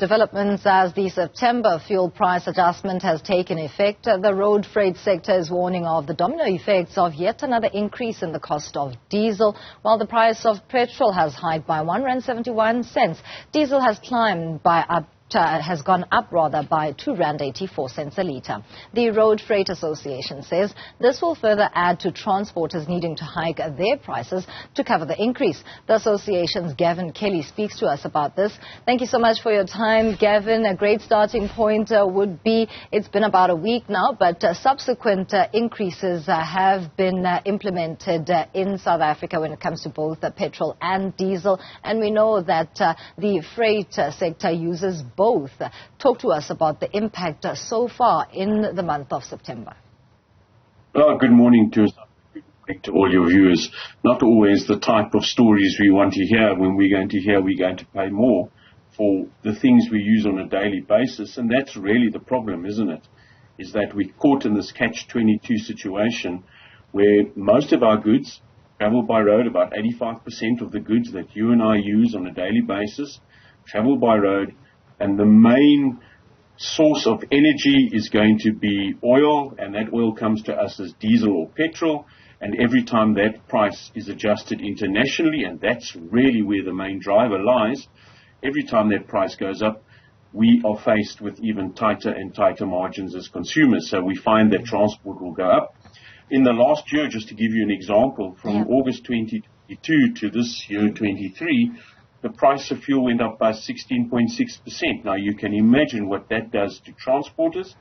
Developments as the September fuel price adjustment has taken effect. The road freight sector is warning of the domino effects of yet another increase in the cost of diesel, while the price of petrol has hiked by R1.71. Diesel has climbed by has gone up by R2.84 a litre. The Road Freight Association says this will further add to transporters needing to hike their prices to cover the increase. The association's Gavin Kelly speaks to us about this. Thank you so much for your time, Gavin. A great starting point would be, it's been about a week now, but subsequent increases have been implemented in South Africa when it comes to both petrol and diesel. And we know that the freight sector uses both. Talk to us about the impact so far in the month of September. Well, good morning to all your viewers. Not always the type of stories we want to hear. When we're going to pay more for the things we use on a daily basis. And that's really the problem, isn't it? Is that we're caught in this catch-22 situation where most of our goods travel by road. About 85% of the goods that you and I use on a daily basis travel by road. And the main source of energy is going to be oil, and that oil comes to us as diesel or petrol. And every time that price is adjusted internationally, and that's really where the main driver lies, every time that price goes up, we are faced with even tighter and tighter margins as consumers. So we find that transport will go up. In the last year, just to give you an example, from August 2022 to this year, 23, the price of fuel went up by 16.6%. Now, you can imagine what that does to transporters.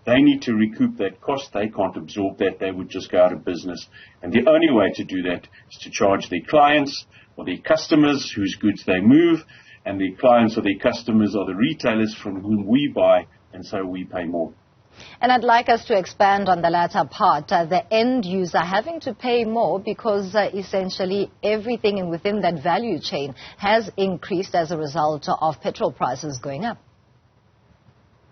They need to recoup that cost. They can't absorb that. They would just go out of business. And the only way to do that is to charge their clients or their customers whose goods they move. And their clients or their customers are the retailers from whom we buy, and so we pay more. And I'd like us to expand on the latter part, the end user having to pay more because essentially everything within that value chain has increased as a result of petrol prices going up.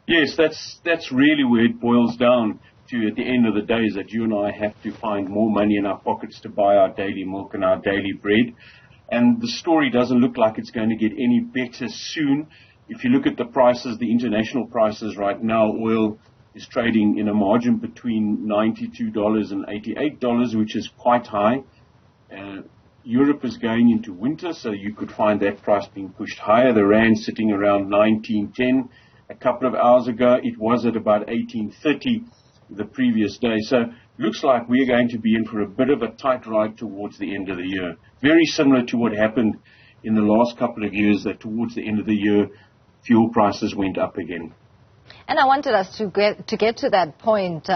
Yes, that's really where it boils down to at the end of the day, is that you and I have to find more money in our pockets to buy our daily milk and our daily bread. And the story doesn't look like it's going to get any better soon. If you look at the prices, the international prices right now, oil is trading in a margin between $92 and $88, which is quite high. Europe is going into winter, so you could find that price being pushed higher. The rand sitting around 19.10. A couple of hours ago, it was at about 18.30 the previous day. So looks like we're going to be in for a bit of a tight ride towards the end of the year. Very similar to what happened in the last couple of years, that towards the end of the year, fuel prices went up again. And I wanted us to get to that point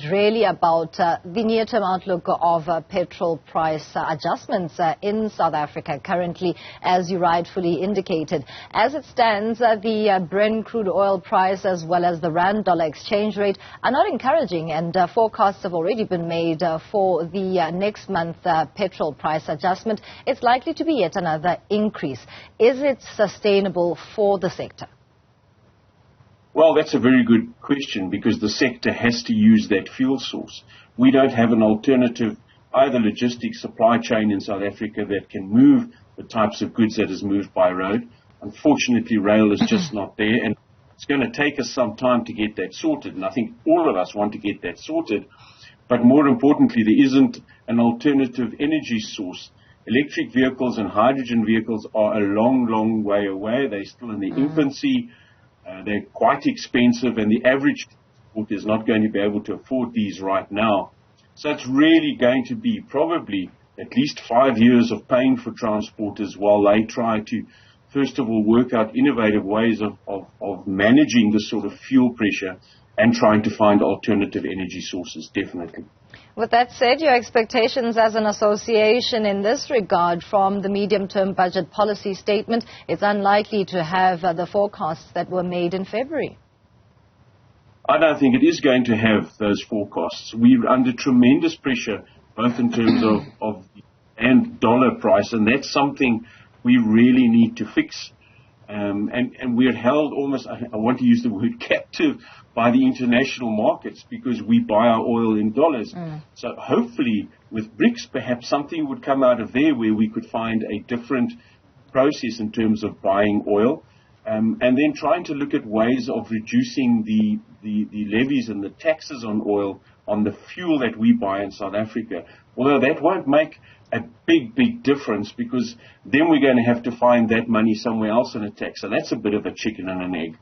really about the near-term outlook of petrol price adjustments in South Africa currently, as you rightfully indicated. As it stands, the Brent crude oil price as well as the rand-dollar exchange rate are not encouraging, and forecasts have already been made for the next month petrol price adjustment. It's likely to be yet another increase. Is it sustainable for the sector? Well, that's a very good question, because the sector has to use that fuel source. We don't have an alternative, either logistics supply chain in South Africa that can move the types of goods that is moved by road. Unfortunately, rail is just not there, and it's going to take us some time to get that sorted. And I think all of us want to get that sorted. But more importantly, there isn't an alternative energy source. Electric vehicles and hydrogen vehicles are a long, long way away. They're still in the infancy. They're quite expensive, and the average transport is not going to be able to afford these right now. So it's really going to be probably at least 5 years of paying for transporters while they try to, first of all, work out innovative ways of managing this sort of fuel pressure and trying to find alternative energy sources, definitely. With that said, your expectations as an association in this regard from the medium-term budget policy statement, it's unlikely to have the forecasts that were made in February. I don't think it is going to have those forecasts. We're under tremendous pressure, both in terms of the and dollar price, and that's something we really need to fix. And we're held almost, I want to use the word captive, by the international markets, because we buy our oil in dollars. So hopefully with BRICS, perhaps something would come out of there where we could find a different process in terms of buying oil. and then trying to look at ways of reducing the levies and the taxes on oil on the fuel that we buy in South Africa. Although that won't make a big difference, because then we're going to have to find that money somewhere else in a tax. So that's a bit of a chicken and an egg.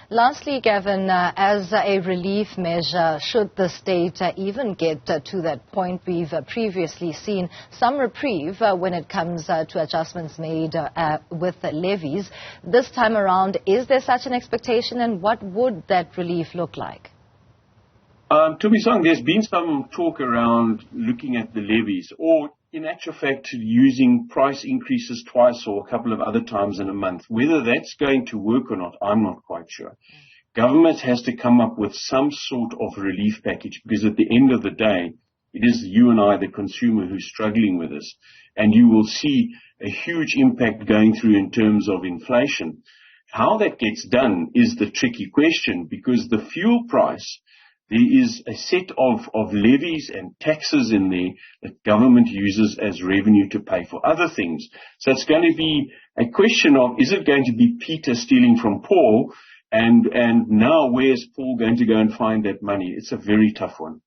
Lastly, Gavin, as a relief measure, should the state even get to that point, we've previously seen some reprieve when it comes to adjustments made with the levies. This time around, is there such an expectation, and what would that relief look like? Tumisang, there's been some talk around looking at the levies, or in actual fact using price increases twice or a couple of other times in a month. Whether that's going to work or not, I'm not quite sure. Government has to come up with some sort of relief package, because at the end of the day, it is you and I, the consumer, who's struggling with this. And you will see a huge impact going through in terms of inflation. How that gets done is the tricky question, because the fuel price, there is a set of levies and taxes in there that government uses as revenue to pay for other things. So it's going to be a question of, is it going to be Peter stealing from Paul? And now where's Paul going to go and find that money? It's a very tough one.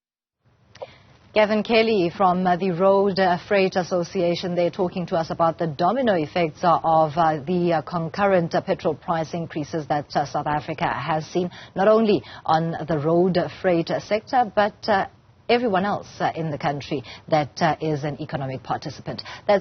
Gavin Kelly from the Road Freight Association, they're talking to us about the domino effects of the concurrent petrol price increases that South Africa has seen, not only on the road freight sector, but everyone else in the country that is an economic participant. That's